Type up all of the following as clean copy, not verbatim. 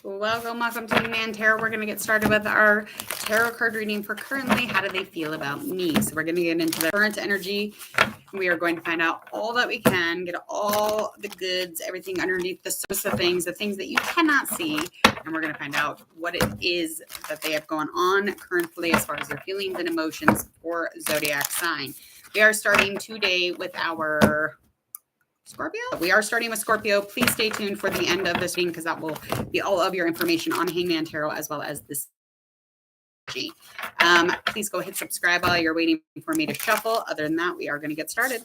Welcome to Man Tarot. We're going to get started with our tarot card reading for currently. How do they feel about me? So we're going to get into the current energy. We are going to find out all that we can, get all the goods, everything underneath the surface of things, the things that you cannot see. And we're going to find out what it is that they have going on currently as far as their feelings and emotions for zodiac sign. We are starting today with our Scorpio. We are starting with Scorpio. Please stay tuned for the end of this reading because that will be all of your information on Hangman Tarot as well as this. Please go hit subscribe while you're waiting for me to shuffle. Other than that, we are going to get started.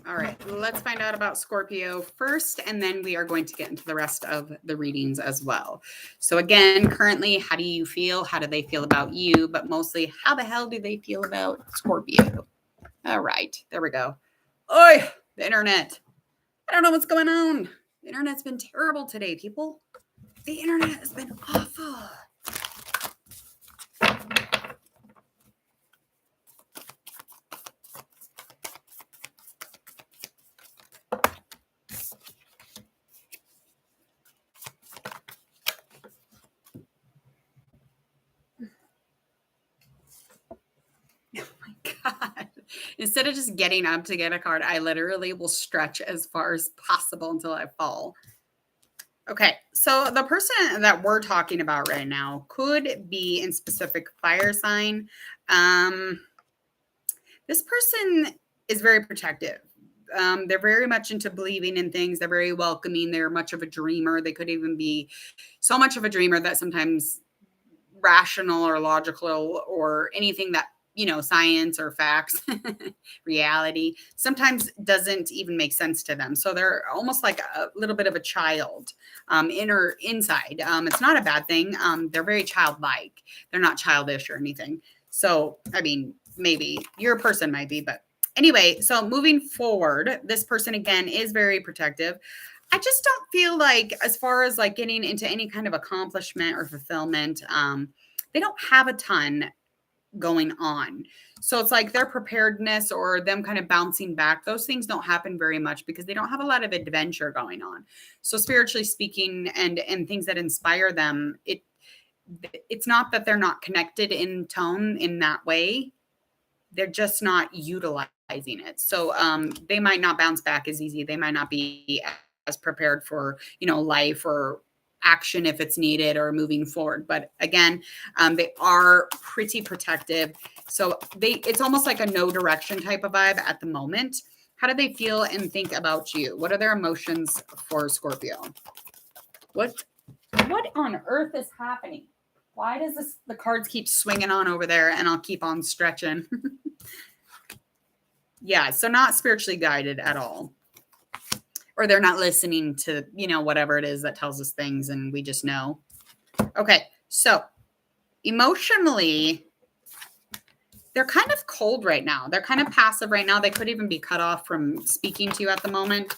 All right, let's find out about Scorpio first, and then we are going to get into the rest of the readings as well. So again, currently, how do you feel? How do they feel about you? But mostly, how the hell do they feel about Scorpio? All right, there we go. Oi, the internet. I don't know what's going on. The internet's been terrible today, people. The internet has been awful. God. Instead of just getting up to get a card, I literally will stretch as far as possible until I fall. Okay, so the person that we're talking about right now could be in specific fire sign. This person is very protective. They're very much into believing in things. They're very welcoming. They're much of a dreamer. They could even be so much of a dreamer that sometimes rational or logical or anything that, you know, science or facts, reality, sometimes doesn't even make sense to them. So they're almost like a little bit of a child, inside. It's not a bad thing. They're very childlike. They're not childish or anything. So, I mean, maybe your person might be, but anyway, so moving forward, this person again is very protective. I just don't feel like, as far as like getting into any kind of accomplishment or fulfillment, they don't have a ton going on. So it's like their preparedness or them kind of bouncing back, those things don't happen very much because they don't have a lot of adventure going on. So spiritually speaking, and things that inspire them, it's not that they're not connected in tone in that way. They're just not utilizing it. So they might not bounce back as easy. They might not be as prepared for, you know, life or action if it's needed or moving forward. But again, they are pretty protective. So it's almost like a no direction type of vibe at the moment. How do they feel and think about you? What are their emotions for Scorpio? What on earth is happening? Why does the cards keep swinging on over there and I'll keep on stretching? Yeah, so not spiritually guided at all. Or they're not listening to, you know, whatever it is that tells us things and we just know. Okay, so emotionally, they're kind of cold right now. They're kind of passive right now. They could even be cut off from speaking to you at the moment.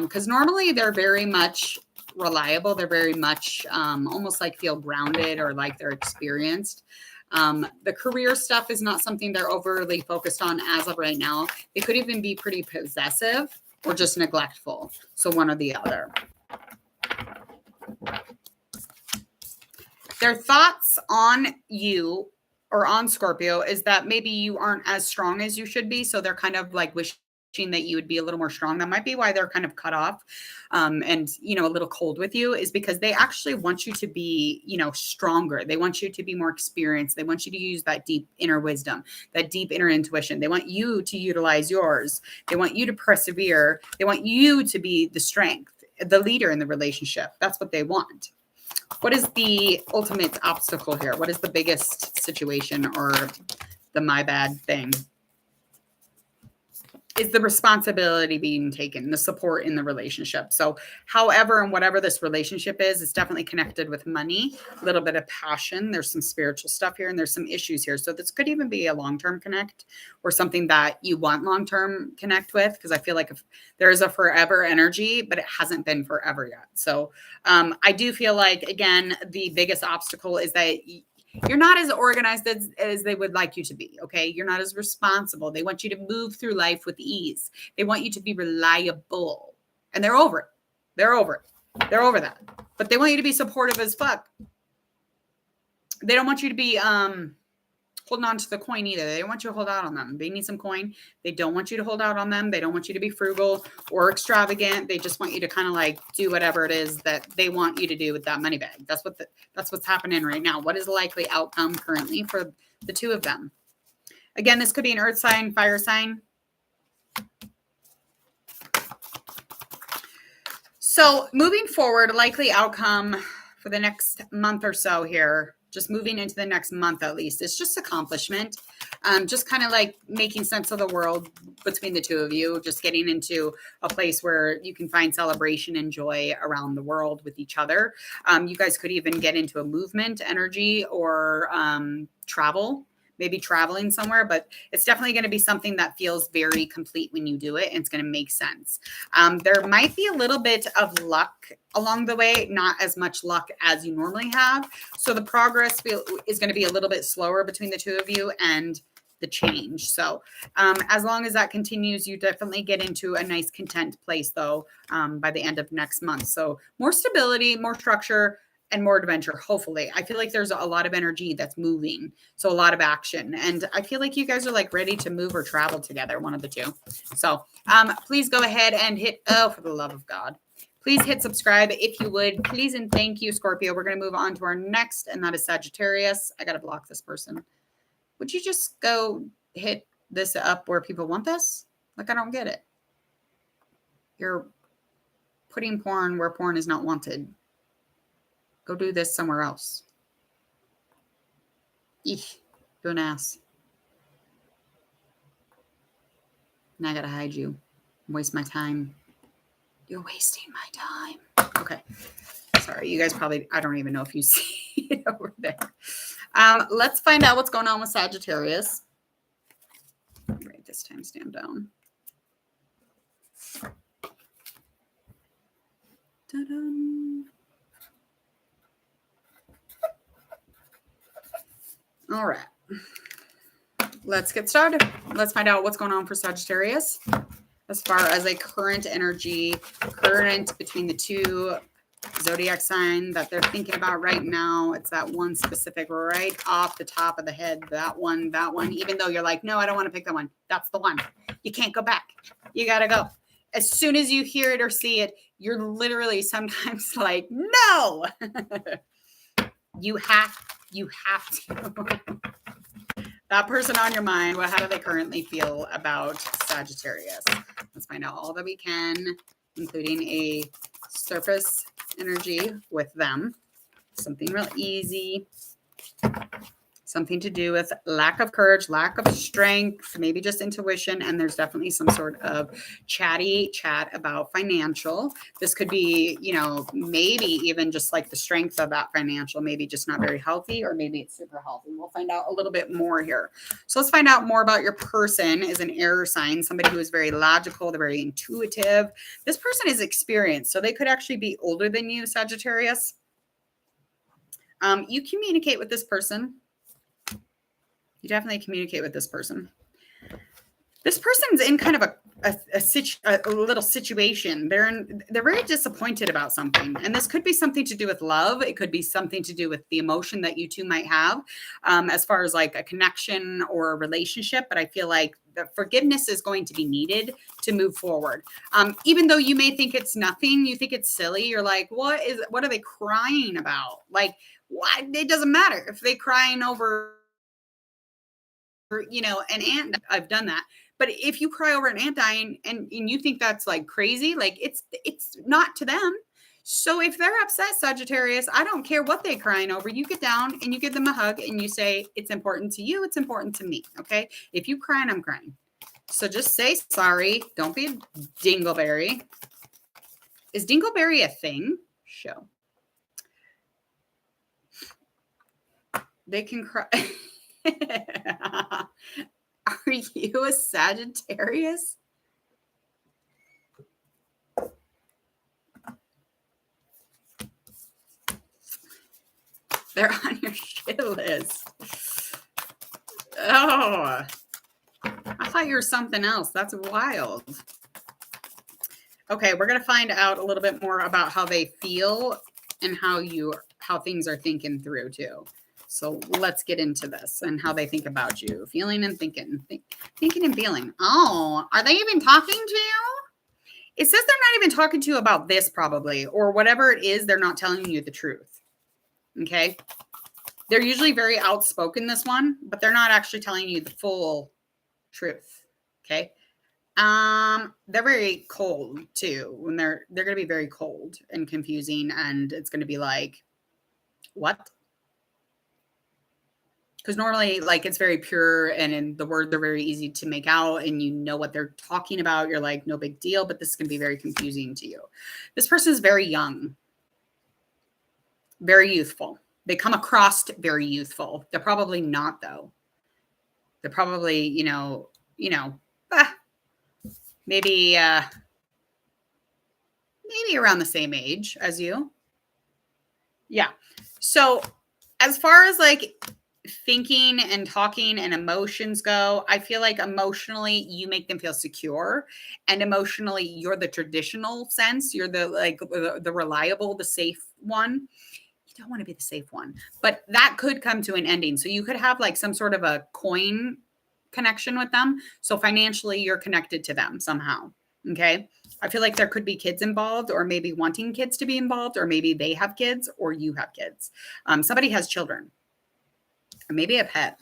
Because normally they're very much reliable. They're very much almost like feel grounded or like they're experienced. The career stuff is not something they're overly focused on as of right now. They could even be pretty possessive or just neglectful. So one or the other. Their thoughts on you or on Scorpio is that maybe you aren't as strong as you should be. So they're kind of like wishing that you would be a little more strong. That might be why they're kind of cut off and, you know, a little cold with you, is because they actually want you to be, you know, stronger. They want you to be more experienced. They want you to use that deep inner wisdom, that deep inner intuition. They want you to utilize yours. They want you to persevere. They want you to be the strength, the leader in the relationship. That's what they want. What is the ultimate obstacle here? What is the biggest situation or the my bad thing? is the responsibility being taken, the support in the relationship. So however and whatever this relationship is, it's definitely connected with money, a little bit of passion. There's some spiritual stuff here and there's some issues here. So this could even be a long-term connect or something that you want long-term connect with, because I feel like if there is a forever energy, but it hasn't been forever yet. So I do feel like, again, the biggest obstacle is that you're not as organized as they would like you to be. Okay. You're not as responsible. They want you to move through life with ease. They want you to be reliable, and they're over it. They're over it. They're over that, but they want you to be supportive as fuck. They don't want you to be, holding on to the coin either. They don't want you to hold out on them. They need some coin. They don't want you to hold out on them. They don't want you to be frugal or extravagant. They just want you to kind of like do whatever it is that they want you to do with that money bag. That's what's happening right now. What is the likely outcome currently for the two of them? Again, this could be an earth sign, fire sign. So moving forward, likely outcome for the next month or so here, just moving into the next month at least, it's just accomplishment. Just kind of like making sense of the world between the two of you, just getting into a place where you can find celebration and joy around the world with each other. You guys could even get into a movement energy or travel. Maybe traveling somewhere, but it's definitely going to be something that feels very complete when you do it, and it's going to make sense. There might be a little bit of luck along the way, not as much luck as you normally have. So the progress is going to be a little bit slower between the two of you and the change. So as long as that continues, you definitely get into a nice content place though by the end of next month. So more stability, more structure, and more adventure, hopefully. I feel like there's a lot of energy that's moving, so a lot of action. And I feel like you guys are like ready to move or travel together, one of the two. So please go ahead and hit, oh, for the love of God, please hit subscribe if you would. Please and thank you, Scorpio. We're going to move on to our next, and that is Sagittarius. I got to block this person. Would you just go hit this up where people want this? Like, I don't get it. You're putting porn where porn is not wanted. Go do this somewhere else. Eesh, you're an ass. And I gotta hide you. Waste my time. You're wasting my time. Okay. Sorry, you guys probably, I don't even know if you see it over there. Let's find out what's going on with Sagittarius. Write this timestamp down. Ta-da. All right, let's get started. Let's find out what's going on for Sagittarius as far as a current energy, current between the two zodiac sign that they're thinking about right now. It's that one specific right off the top of the head, that one, even though you're like, no, I don't want to pick that one. That's the one. You can't go back. You got to go. As soon as you hear it or see it, you're literally sometimes like, no, you have to. That person on your mind, how do they currently feel about Sagittarius? Let's find out all that we can, including a surface energy with them. Something real easy. Something to do with lack of courage, lack of strength, maybe just intuition. And there's definitely some sort of chat about financial. This could be, you know, maybe even just like the strength of that financial, maybe just not very healthy, or maybe it's super healthy. We'll find out a little bit more here. So let's find out more about your person. Is an air sign, somebody who is very logical. They're very intuitive. This person is experienced. So they could actually be older than you, Sagittarius. You communicate with this person. You definitely communicate with this person. This person's in kind of a little situation. They're very disappointed about something. And this could be something to do with love. It could be something to do with the emotion that you two might have as far as like a connection or a relationship. But I feel like the forgiveness is going to be needed to move forward. Even though you may think it's nothing, you think it's silly. You're like, what are they crying about? Like, what? It doesn't matter if they're crying over, you know, an ant. I've done that. But if you cry over an ant dying and you think that's like crazy, like it's not to them. So if they're upset, Sagittarius, I don't care what they're crying over. You get down and you give them a hug and you say, it's important to you. It's important to me. Okay. If you crying, I'm crying. So just say sorry. Don't be a dingleberry. Is dingleberry a thing? Show. They can cry. Are you a Sagittarius? They're on your shit list. Oh, I thought you were something else. That's wild. Okay, we're going to find out a little bit more about how they feel and how things are thinking through too. So let's get into this and how they think about you. Feeling and thinking. Thinking and feeling. Oh, are they even talking to you? It says they're not even talking to you about this probably, or whatever it is, they're not telling you the truth. Okay? They're usually very outspoken, this one, but they're not actually telling you the full truth. Okay? They're very cold too. When they're going to be very cold and confusing, and it's going to be like, what? Because normally, like, it's very pure and in the words are very easy to make out and you know what they're talking about. You're like, no big deal, but this is going to be very confusing to you. This person is very young, very youthful. They come across very youthful. They're probably not, though. They're probably, maybe around the same age as you. Yeah. So as far as like thinking and talking and emotions go, I feel like emotionally you make them feel secure, and emotionally you're the traditional sense. You're the reliable, the safe one. You don't want to be the safe one, but that could come to an ending. So you could have like some sort of a coin connection with them. So financially you're connected to them somehow. Okay. I feel like there could be kids involved, or maybe wanting kids to be involved, or maybe they have kids or you have kids. Somebody has children. Or maybe a pet.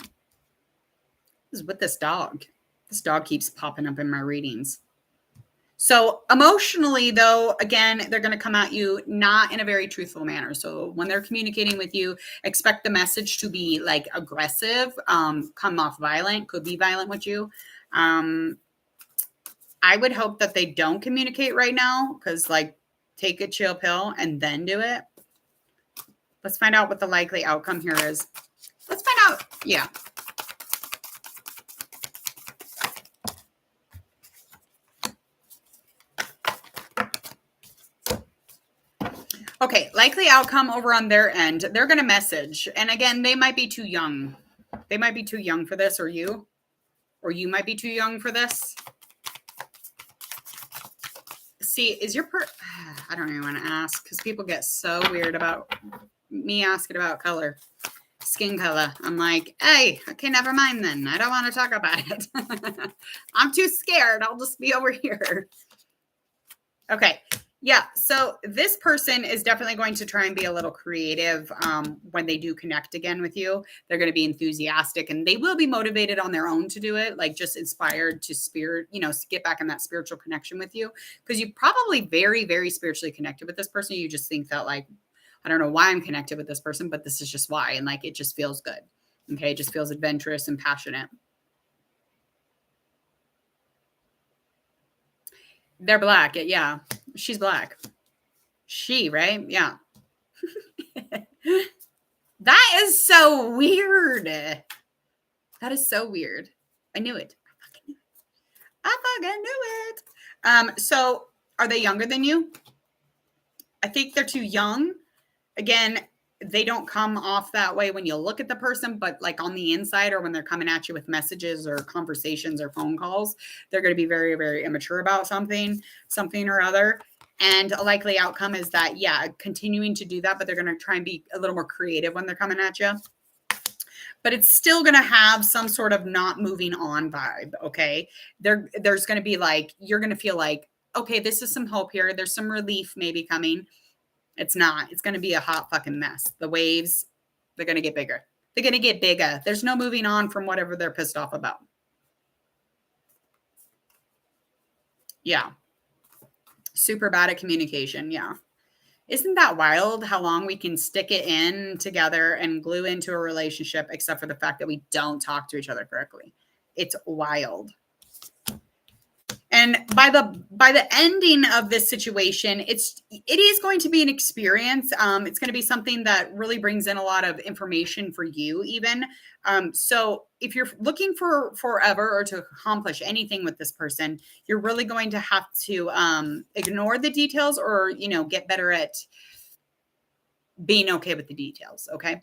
This is with this dog. This dog keeps popping up in my readings. So emotionally, though, again, they're going to come at you not in a very truthful manner. So when they're communicating with you, expect the message to be like aggressive, come off violent, could be violent with you. I would hope that they don't communicate right now, because like take a chill pill and then do it. Let's find out what the likely outcome here is. Let's find out. Yeah. Okay, likely outcome over on their end. They're going to message. And again, they might be too young. They might be too young for this, or you might be too young for this. See, is your I don't even want to ask, because people get so weird about me asking about color, skin color. I'm like, hey, okay, never mind then. I don't want to talk about it. I'm too scared. I'll just be over here. Okay. Yeah. So this person is definitely going to try and be a little creative when they do connect again with you. They're going to be enthusiastic, and they will be motivated on their own to do it, like just inspired to get back in that spiritual connection with you, because you're probably very, very spiritually connected with this person. You just think that like, I don't know why I'm connected with this person, but this is just why. And like, it just feels good. Okay. It just feels adventurous and passionate. They're black. Yeah. She's black. She, right? Yeah. That is so weird. That is so weird. I knew it. I fucking knew it. So are they younger than you? I think they're too young. Again, they don't come off that way when you look at the person, but like on the inside, or when they're coming at you with messages or conversations or phone calls, they're going to be very, very immature about something or other. And a likely outcome is that, yeah, continuing to do that, but they're going to try and be a little more creative when they're coming at you. But it's still going to have some sort of not moving on vibe. Okay. There's going to be like, you're going to feel like, okay, this is some hope here. There's some relief maybe coming. It's not. It's going to be a hot fucking mess. The waves, they're going to get bigger. They're going to get bigger. There's no moving on from whatever they're pissed off about. Yeah. Super bad at communication. Yeah. Isn't that wild how long we can stick it in together and glue into a relationship, except for the fact that we don't talk to each other correctly? It's wild. And by the ending of this situation, it is going to be an experience. It's going to be something that really brings in a lot of information for you, even. So if you're looking for forever or to accomplish anything with this person, you're really going to have to ignore the details, or get better at being okay with the details. Okay.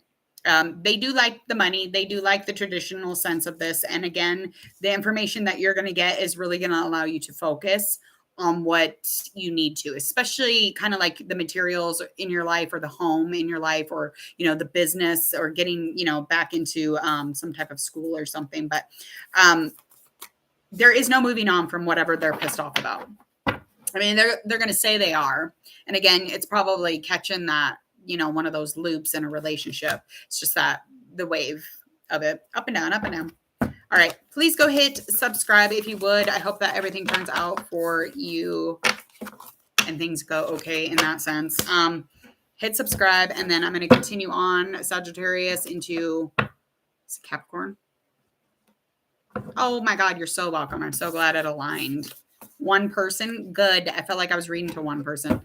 They do like the money. They do like the traditional sense of this. And again, the information that you're going to get is really going to allow you to focus on what you need to, especially kind of like the materials in your life, or the home in your life, or, the business, or getting, back into some type of school or something. But there is no moving on from whatever they're pissed off about. I mean, they're going to say they are. And again, it's probably catching that, one of those loops in a relationship. It's just that the wave of it, up and down, up and down. All right. Please go hit subscribe if you would. I hope that everything turns out for you and things go okay in that sense. Hit subscribe, and then I'm going to continue on Sagittarius into Capricorn. Oh my God, you're so welcome. I'm so glad it aligned. One person. Good. I felt like I was reading to one person.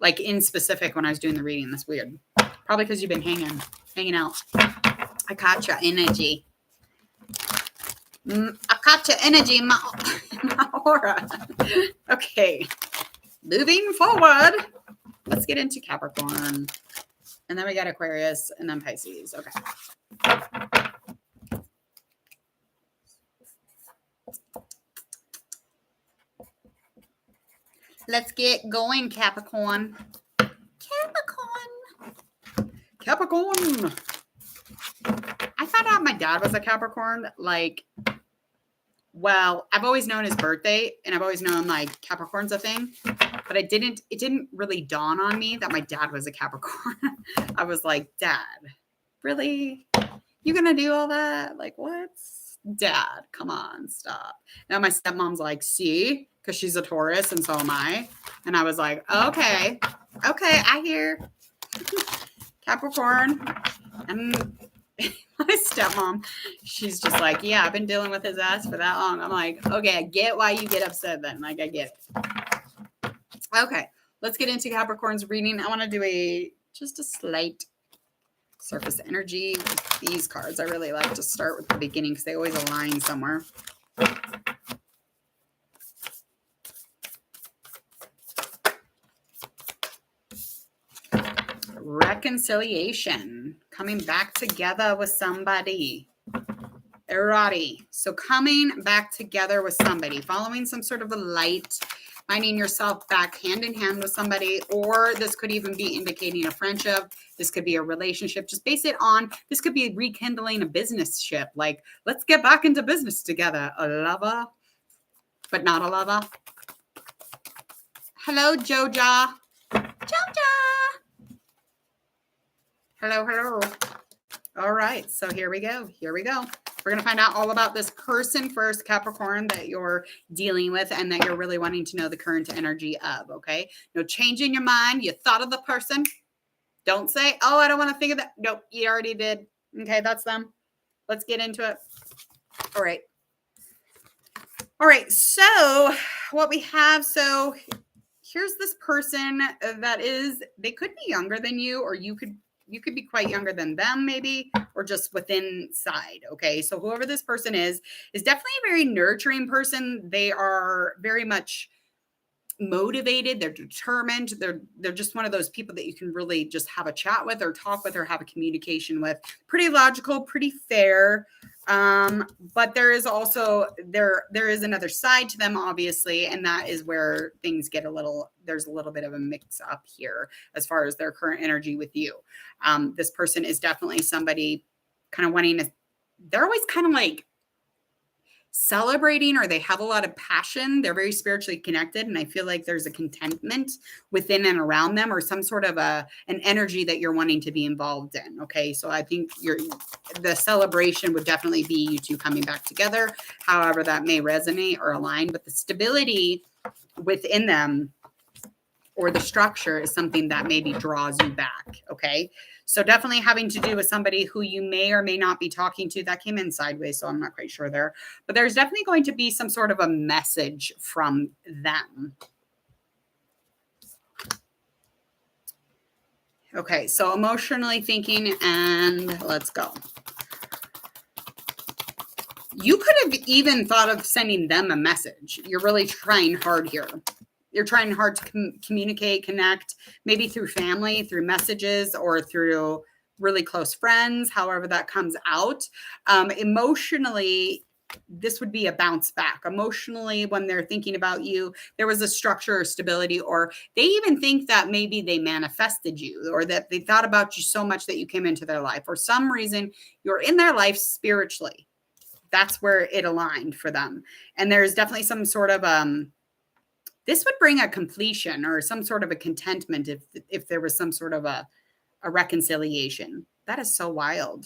Like in specific when I was doing the reading. That's weird. Probably because you've been hanging out. I caught your energy. I caught your energy in my aura. Okay. Moving forward. Let's get into Capricorn. And then we got Aquarius and then Pisces. Okay. Let's get going, Capricorn. Capricorn. I found out my dad was a Capricorn. I've always known his birthday, and I've always known Capricorn's a thing, but it didn't really dawn on me that my dad was a Capricorn. I was like, Dad, really? You gonna do all that? What? Dad, come on, stop. Now my stepmom's like, see? Because she's a Taurus, and so am I. And I was like, okay, I hear. Capricorn. And my stepmom, she's just like, yeah, I've been dealing with his ass for that long. I'm like, okay, I get why you get upset then. I get it. Okay, let's get into Capricorn's reading. I want to do just a slight surface energy with these cards. I really like to start with the beginning because they always align somewhere. Reconciliation, coming back together with somebody. Erotic. So coming back together with somebody, following some sort of a light, finding yourself back hand in hand with somebody, or this could even be indicating a friendship. This could be a relationship. Just base it on, this could be rekindling a business ship. Let's get back into business together. A lover, but not a lover. Hello, Joja. Joja. Hello. All right. So here we go. We're going to find out all about this person first, Capricorn, that you're dealing with and that you're really wanting to know the current energy of. Okay. No change in your mind. You thought of the person. Don't say, oh, I don't want to think of that. Nope. You already did. Okay. That's them. Let's get into it. All right. So what we have. So here's this person they could be younger than you, or you could be quite younger than them, maybe, or just within side. Okay. So whoever this person is definitely a very nurturing person. They are very much motivated. They're determined. They're just one of those people that you can really just have a chat with, or talk with, or have a communication with. Pretty logical, pretty fair. But there is also, there is another side to them, obviously. And that is where things get there's a little bit of a mix up here as far as their current energy with you. This person is definitely somebody kind of wanting to, they're always kind of celebrating, or they have a lot of passion. They're very spiritually connected. And I feel like there's a contentment within and around them, or some sort of an energy that you're wanting to be involved in. Okay. So I think the celebration would definitely be you two coming back together, however that may resonate or align, but the stability within them, or the structure, is something that maybe draws you back. Okay. So definitely having to do with somebody who you may or may not be talking to. That came in sideways, so I'm not quite sure there. But there's definitely going to be some sort of a message from them. Okay, so emotionally thinking, and let's go. You could have even thought of sending them a message. You're really trying hard here. You're trying hard to communicate, connect, maybe through family, through messages, or through really close friends, however that comes out. Emotionally, this would be a bounce back. Emotionally, when they're thinking about you, there was a structure or stability, or they even think that maybe they manifested you, or that they thought about you so much that you came into their life. For some reason, you're in their life spiritually. That's where it aligned for them. And there's definitely some sort of this would bring a completion or some sort of a contentment if there was some sort of a reconciliation. That is so wild.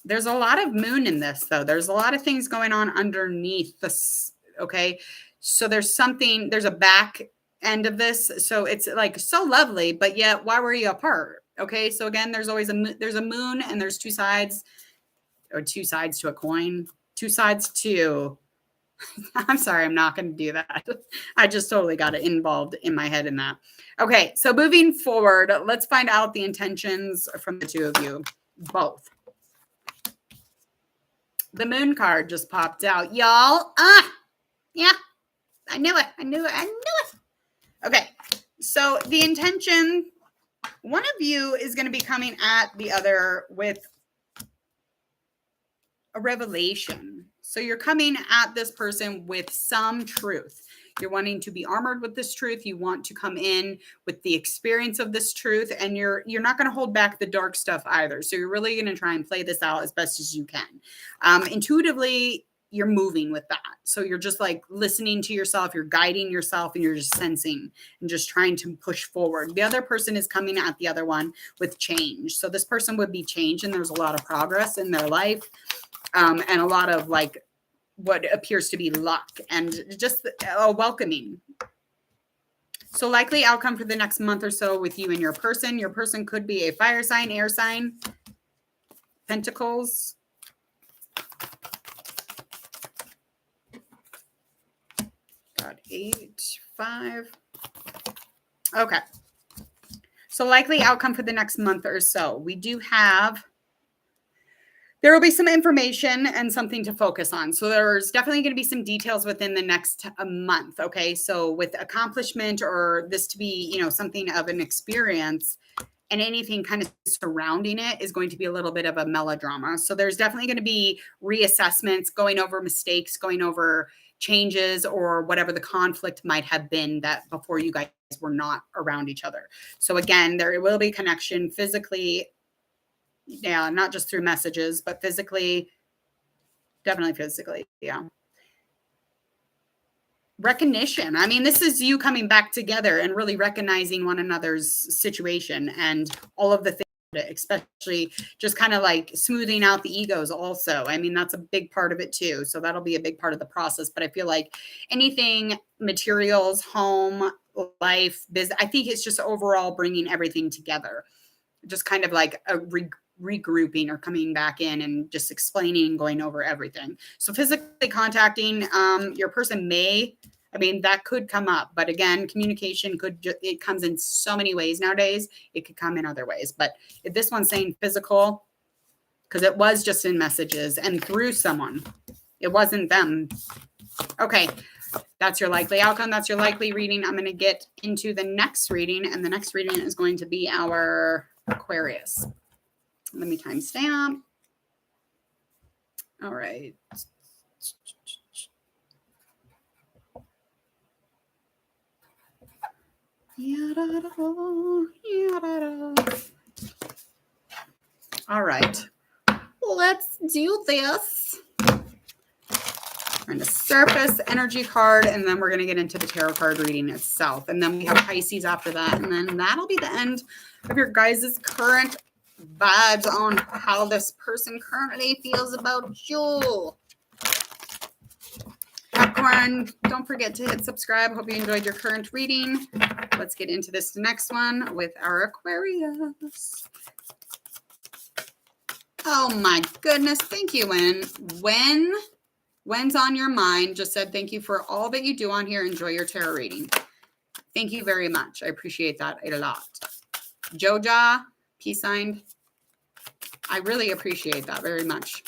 There's a lot of moon in this, though. There's a lot of things going on underneath this. Okay. So there's a back end of this. So it's like so lovely, but yet why were you apart? Okay. So again, there's always there's a moon and there's two sides, or two sides to a coin, two sides to, I'm sorry, I'm not going to do that. I just totally got it involved in my head in that. Okay. So moving forward, let's find out the intentions from the two of you, both. The moon card just popped out, y'all. Yeah, I knew it. Okay, so the intention, one of you is going to be coming at the other with a revelation. So you're coming at this person with some truth. You're wanting to be armored with this truth. You want to come in with the experience of this truth, and you're not going to hold back the dark stuff either. So you're really going to try and play this out as best as you can. Intuitively, you're moving with that. So you're just like listening to yourself, you're guiding yourself, and you're just sensing and just trying to push forward. The other person is coming at the other one with change. So this person would be changed, and there's a lot of progress in their life, and a lot of like what appears to be luck and just a welcoming. So likely outcome for the next month or so with you and your person. Your person could be a fire sign, air sign, Pentacles. Got 8, 5. Okay. So likely outcome for the next month or so. We do have, there will be some information and something to focus on. So there's definitely going to be some details within the next month. Okay. So with accomplishment or this to be, something of an experience, and anything kind of surrounding it is going to be a little bit of a melodrama. So there's definitely going to be reassessments, going over mistakes, going over changes, or whatever the conflict might have been that before you guys were not around each other. So again, there will be connection physically. Yeah, not just through messages, but physically, definitely physically. Yeah. Recognition. I mean, this is you coming back together and really recognizing one another's situation and all of the things, especially just kind of like smoothing out the egos also. I mean, that's a big part of it too. So that'll be a big part of the process. But I feel like anything, materials, home, life, business, I think it's just overall bringing everything together. Just kind of like a regrouping or coming back in and just explaining and going over everything. So physically contacting your person that could come up, but again, communication it comes in so many ways nowadays. It could come in other ways, but if this one's saying physical, because it was just in messages and through someone, it wasn't them. Okay. That's your likely outcome. That's your likely reading. I'm going to get into the next reading, and the next reading is going to be our Aquarius. Let me timestamp. All right. All right. Let's do this. We're going to surface energy card, and then we're going to get into the tarot card reading itself. And then we have Pisces after that. And then that'll be the end of your guys' current vibes on how this person currently feels about you. All Capricorn, don't forget to hit subscribe. Hope you enjoyed your current reading. Let's get into this next one with our Aquarius. Oh my goodness. Thank you, Win. When's on your mind just said thank you for all that you do on here. Enjoy your tarot reading. Thank you very much. I appreciate that a lot. Joja, peace sign. I really appreciate that very much.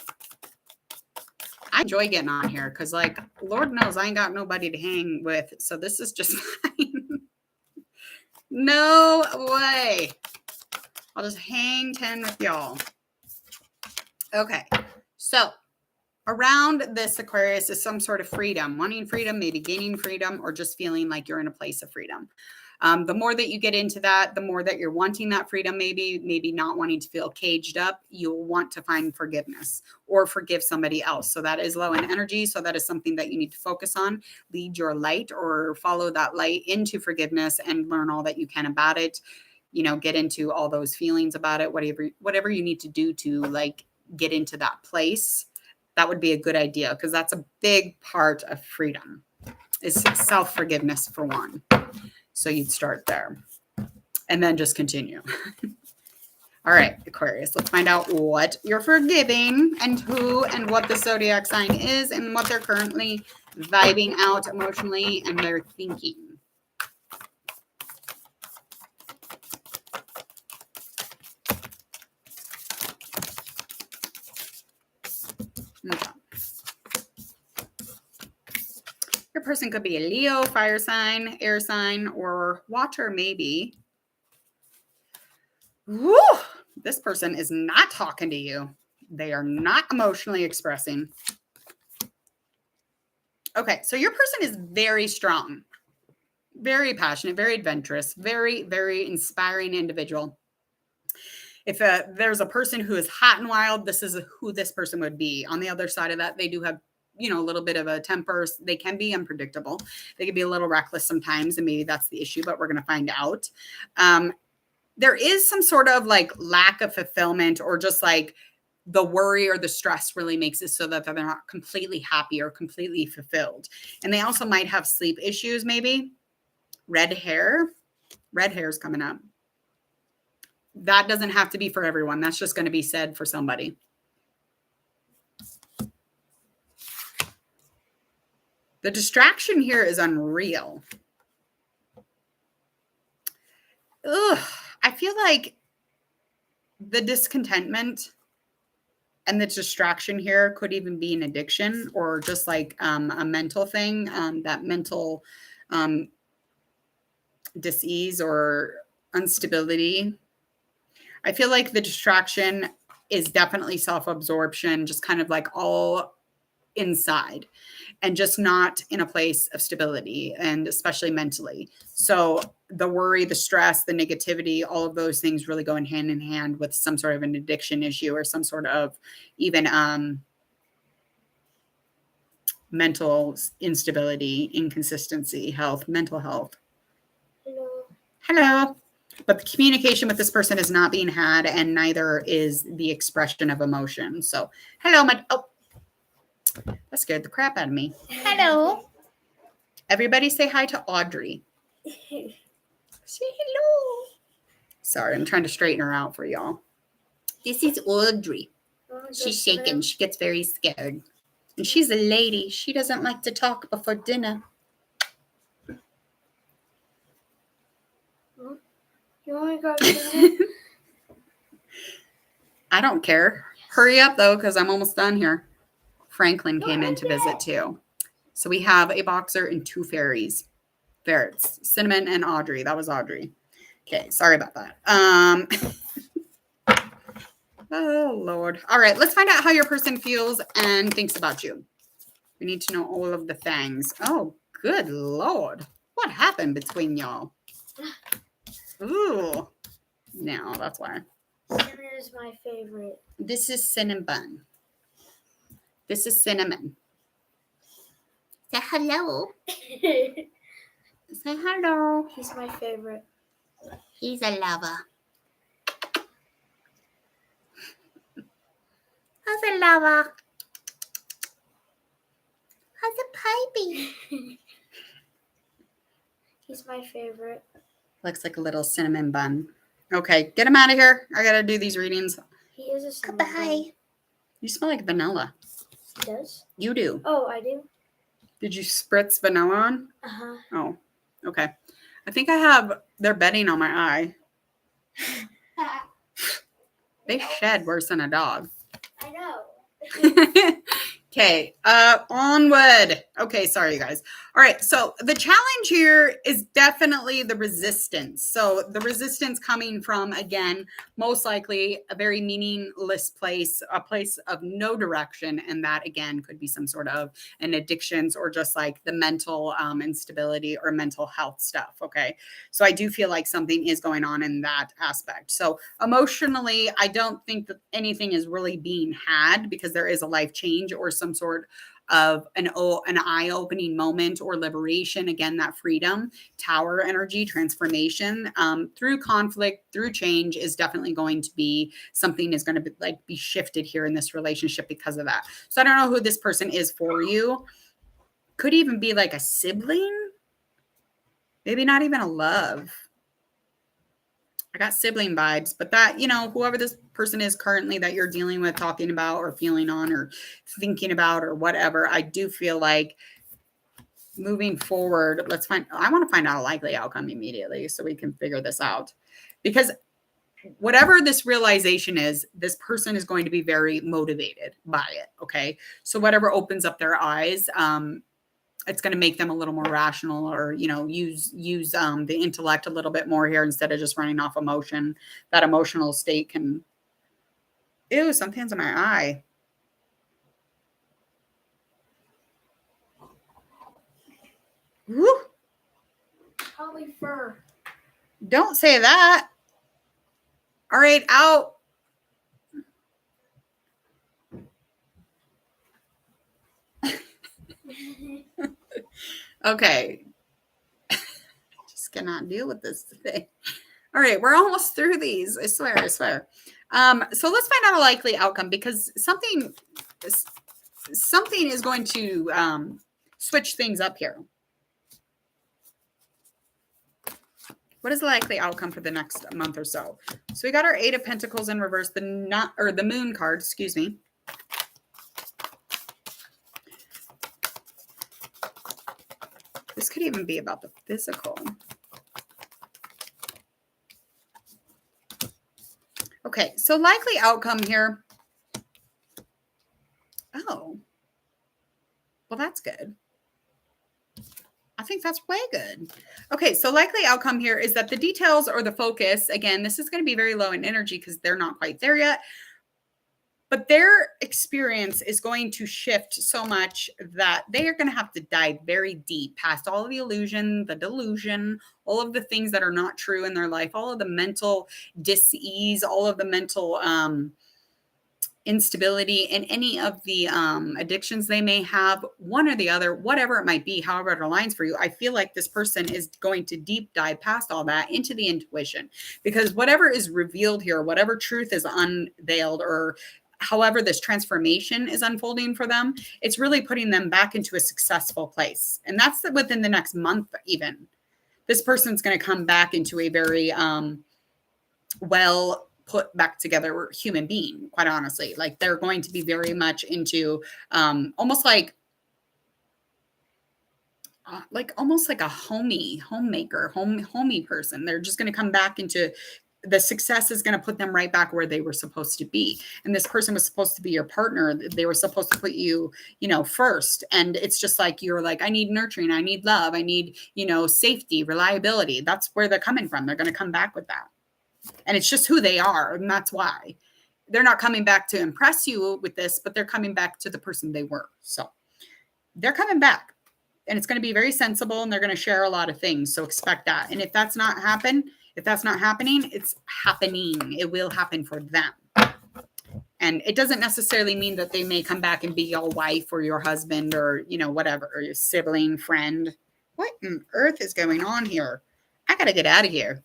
I enjoy getting on here because, like, Lord knows I ain't got nobody to hang with. So this is just fine. No way. I'll just hang 10 with y'all. Okay. So around this Aquarius is some sort of freedom, wanting freedom, maybe gaining freedom, or just feeling like you're in a place of freedom. The more that you get into that, the more that you're wanting that freedom, maybe not wanting to feel caged up, you'll want to find forgiveness or forgive somebody else. So that is low in energy. So that is something that you need to focus on. Lead your light or follow that light into forgiveness and learn all that you can about it. You know, get into all those feelings about it, whatever you need to do to like get into that place. That would be a good idea because that's a big part of freedom is self-forgiveness for one. So you'd start there and then just continue. All right, Aquarius, let's find out what you're forgiving and who and what the zodiac sign is and what they're currently vibing out emotionally and they're thinking. Okay. Your person could be a Leo, fire sign, air sign, or water maybe. Woo! This person is not talking to you. They are not emotionally expressing. Okay, so your person is very strong, very passionate, very adventurous, very, very inspiring individual. If there's a person who is hot and wild, this is who this person would be. On the other side of that, they do have a little bit of a temper. They can be unpredictable. They can be a little reckless sometimes, and maybe that's the issue, but we're going to find out. There is some sort of like lack of fulfillment or just like the worry or the stress really makes it so that they're not completely happy or completely fulfilled. And they also might have sleep issues, maybe. Red hair is coming up. That doesn't have to be for everyone. That's just going to be said for somebody. The distraction here is unreal. Ugh, I feel like the discontentment and the distraction here could even be an addiction or just like a mental thing, that mental dis-ease or instability. I feel like the distraction is definitely self-absorption, just kind of like all inside and just not in a place of stability and especially mentally. So the worry, the stress, the negativity, all of those things really going hand in hand with some sort of an addiction issue or some sort of even mental instability, inconsistency, mental health. Hello. But the communication with this person is not being had, and neither is the expression of emotion. So, hello, that scared the crap out of me. Hello. Everybody say hi to Audrey. Say hello. Sorry, I'm trying to straighten her out for y'all. This is Audrey. She's shaking. She gets very scared. And she's a lady. She doesn't like to talk before dinner. You want to go to dinner? I don't care. Hurry up, though, because I'm almost done here. Franklin came in to visit, too. So we have a boxer and two ferrets, Cinnamon and Audrey. That was Audrey. Okay, sorry about that. Oh, Lord. All right, let's find out how your person feels and thinks about you. We need to know all of the things. Oh, good Lord. What happened between y'all? Ooh. No, that's why. Cinnamon is my favorite. This is Cinnamon. This is Cinnamon. Say hello. Say hello. He's my favorite. He's a lover. How's a lover? How's a Snoopy. He's my favorite. Looks like a little cinnamon bun. Okay, get him out of here. I gotta do these readings. He is a cinnamon bun. You smell like vanilla. He does? You do. Oh, I do? Did you spritz vanilla on? Uh-huh. Oh, okay. I think I have their bedding on my eye. They shed worse than a dog. I know. Okay, onward. Okay, sorry, you guys. All right, so the challenge here is definitely the resistance. So the resistance coming from, again, most likely a very meaningless place, a place of no direction. And that, again, could be some sort of an addictions or just like the mental instability or mental health stuff, okay? So I do feel like something is going on in that aspect. So emotionally, I don't think that anything is really being had because there is a life change or some sort of an eye-opening moment or liberation. Again, that freedom, tower energy, transformation through conflict, through change is definitely going to be something is going to be shifted here in this relationship because of that. So I don't know who this person is for you. Could even be like a sibling, maybe not even a love. I got sibling vibes, but that, you know, whoever this person is currently that you're dealing with, talking about or feeling on or thinking about or whatever, I do feel like moving forward, I want to find out a likely outcome immediately so we can figure this out. Because whatever this realization is, this person is going to be very motivated by it, okay? So whatever opens up their eyes, it's going to make them a little more rational or, you know, use the intellect a little bit more here instead of just running off emotion. That emotional state can, ew, something's in my eye. Woo. Probably fur. Don't say that. All right, out. Okay. Just cannot deal with this today. All right, we're almost through these. I swear. So let's find out a likely outcome because something is going to switch things up here. What is the likely outcome for the next month or so? So we got our 8 of Pentacles in reverse, the Moon card, excuse me. This could even be about the physical. Okay, so likely outcome here. Oh, well, that's good. I think that's way good. Okay, so likely outcome here is that the details or the focus, again, this is going to be very low in energy because they're not quite there yet. But their experience is going to shift so much that they are going to have to dive very deep past all of the illusion, the delusion, all of the things that are not true in their life, all of the mental dis-ease, all of the mental instability, and any of the addictions they may have, one or the other, whatever it might be, however it aligns for you. I feel like this person is going to deep dive past all that into the intuition because whatever is revealed here, whatever truth is unveiled or however this transformation is unfolding for them, it's really putting them back into a successful place. And that's within the next month even. This person's going to come back into a very well put back together human being, quite honestly. Like they're going to be very much into almost like a homemaker, homey person. They're just going to come back into the success is going to put them right back where they were supposed to be. And this person was supposed to be your partner. They were supposed to put you, first. And it's just like, you're like, I need nurturing. I need love. I need, safety, reliability. That's where they're coming from. They're going to come back with that. And it's just who they are. And that's why they're not coming back to impress you with this, but they're coming back to the person they were. So they're coming back and it's going to be very sensible and they're going to share a lot of things. So expect that. And if that's not happening, it's happening. It will happen for them. And it doesn't necessarily mean that they may come back and be your wife or your husband or, whatever, or your sibling, friend. What on earth is going on here? I got to get out of here.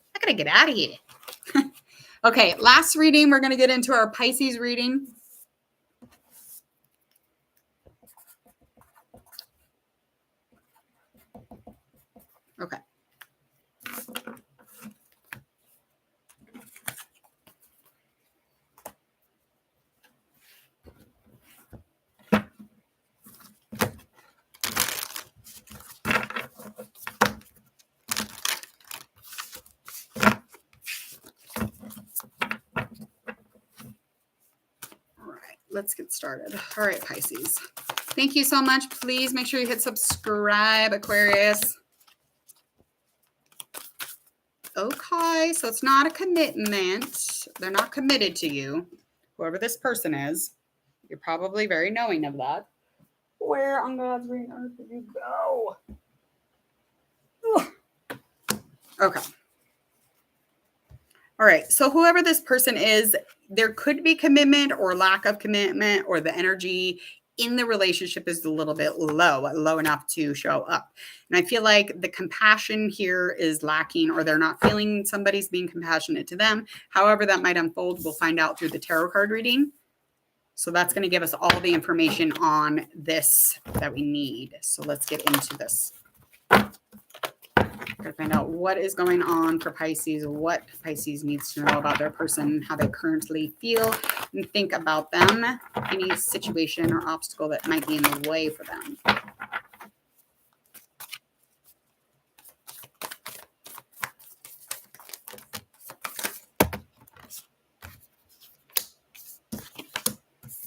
Okay, last reading. We're going to get into our Pisces reading. let's get started. All right, Pisces. Thank you so much. Please make sure you hit subscribe, Aquarius. Okay, so it's not a commitment. They're not committed to you. Whoever this person is, you're probably very knowing of that. Where on God's green earth did you go? Ugh. Okay. All right. So whoever this person is, there could be commitment or lack of commitment, or the energy in the relationship is a little bit low enough to show up. And I feel like the compassion here is lacking, or they're not feeling somebody's being compassionate to them. However that might unfold, we'll find out through the tarot card reading. So that's going to give us all the information on this that we need. So let's get into this. Got to find out what is going on for Pisces, what Pisces needs to know about their person, how they currently feel, and think about them, any situation or obstacle that might be in the way for them.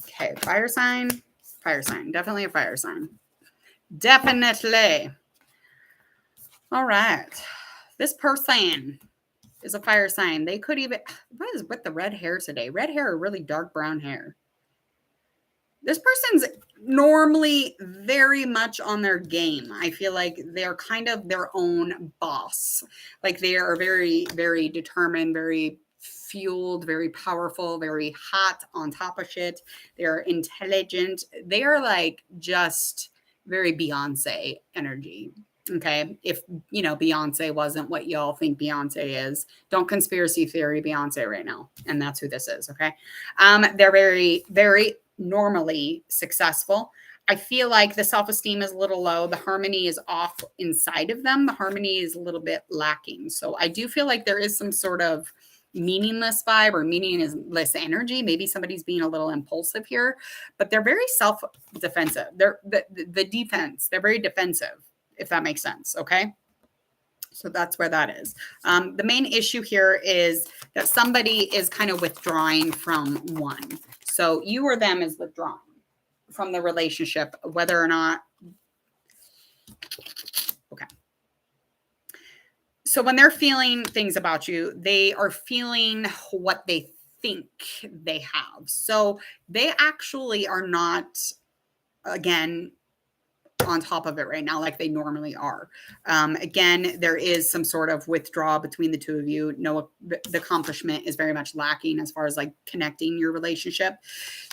Okay, fire sign, definitely a fire sign. Definitely. All right. This person is a fire sign. They could even, what is with the red hair today? Red hair or really dark brown hair? This person's normally very much on their game. I feel like they're kind of their own boss. Like they are very, very determined, very fueled, very powerful, very hot on top of shit. They're intelligent. They are like just very Beyonce energy. Okay. If, you know, Beyonce wasn't what y'all think Beyonce is, don't conspiracy theory Beyonce right now. And that's who this is. Okay. They're very, very normally successful. I feel like the self-esteem is a little low. The harmony is off inside of them. The harmony is a little bit lacking. So I do feel like there is some sort of meaningless vibe or meaningless energy. Maybe somebody's being a little impulsive here, but they're very self-defensive. They're the defense. They're very defensive, if that makes sense. Okay. So that's where that is. The main issue here is that somebody is kind of withdrawing from one. So you or them is withdrawing from the relationship, whether or not. Okay. So when they're feeling things about you, they are feeling what they think they have. So they actually are not, again, on top of it right now like they normally are. Again, there is some sort of withdrawal between the two of you. No, the accomplishment is very much lacking as far as like connecting your relationship.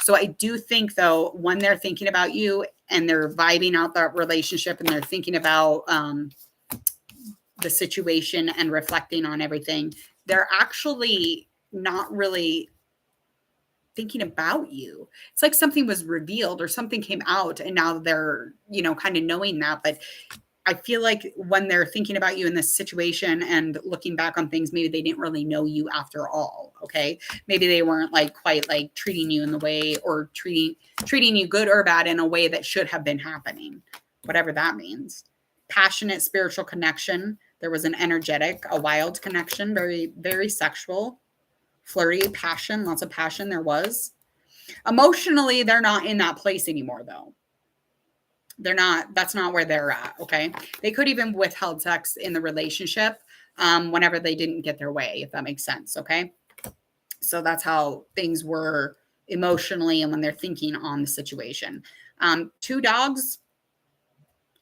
So I do think though, when they're thinking about you and they're vibing out that relationship and they're thinking about the situation and reflecting on everything, they're actually not really thinking about you. It's like something was revealed or something came out and now they're, you know, kind of knowing that. But I feel like when they're thinking about you in this situation and looking back on things, maybe they didn't really know you after all. Okay. Maybe they weren't like quite like treating you in the way or treating you good or bad in a way that should have been happening, whatever that means. Passionate spiritual connection. There was an energetic, a wild connection, very, very sexual. Flirty, passion, lots of passion there was. Emotionally, they're not in that place anymore, though. They're not, that's not where they're at, okay? They could even withheld sex in the relationship whenever they didn't get their way, if that makes sense, okay? So that's how things were emotionally and when they're thinking on the situation. 2 dogs.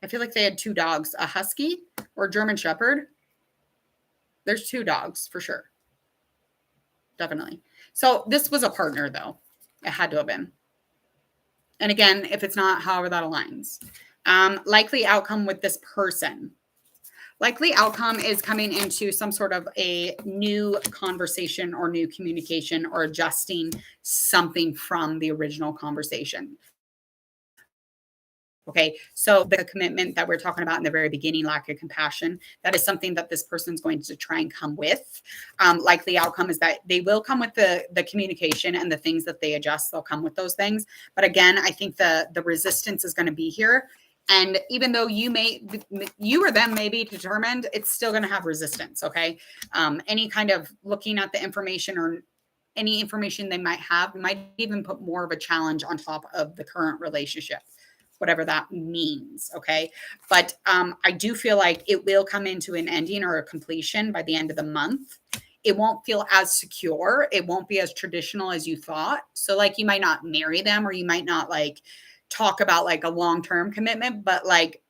I feel like they had 2 dogs, a husky or a German shepherd. There's 2 dogs for sure. Definitely. So this was a partner though. It had to have been. And again, if it's not, however that aligns. Likely outcome with this person. Likely outcome is coming into some sort of a new conversation or new communication or adjusting something from the original conversation. Okay, so the commitment that we're talking about in the very beginning, lack of compassion, that is something that this person's going to try and come with. Likely outcome is that they will come with the communication and the things that they adjust. They'll come with those things. But again, I think the resistance is going to be here. And even though you or them may be determined, it's still going to have resistance. Okay, any kind of looking at the information or any information they might have, might even put more of a challenge on top of the current relationship, whatever that means. Okay. But I do feel like it will come into an ending or a completion by the end of the month. It won't feel as secure. It won't be as traditional as you thought. So like, you might not marry them, or you might not like talk about like a long-term commitment, but like,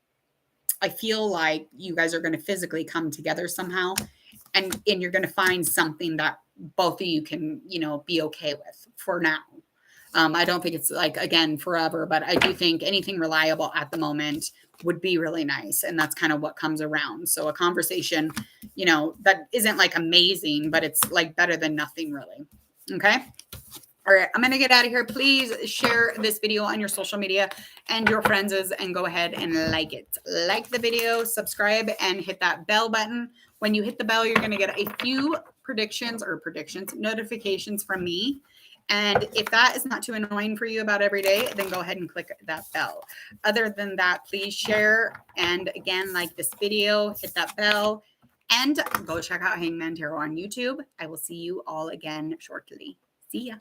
I feel like you guys are going to physically come together somehow, and you're going to find something that both of you can, you know, be okay with for now. I don't think it's like, again, forever, but I do think anything reliable at the moment would be really nice. And that's kind of what comes around. So a conversation, you know, that isn't like amazing, but it's like better than nothing really. Okay. All right, I'm going to get out of here. Please share this video on your social media and your friends, and go ahead and like it. Like the video, subscribe, and hit that bell button. When you hit the bell, you're going to get a few notifications from me. And if that is not too annoying for you about every day, then go ahead and click that bell. Other than that, please share. And again, like this video, hit that bell, and go check out Hangman Tarot on YouTube. I will see you all again shortly. See ya.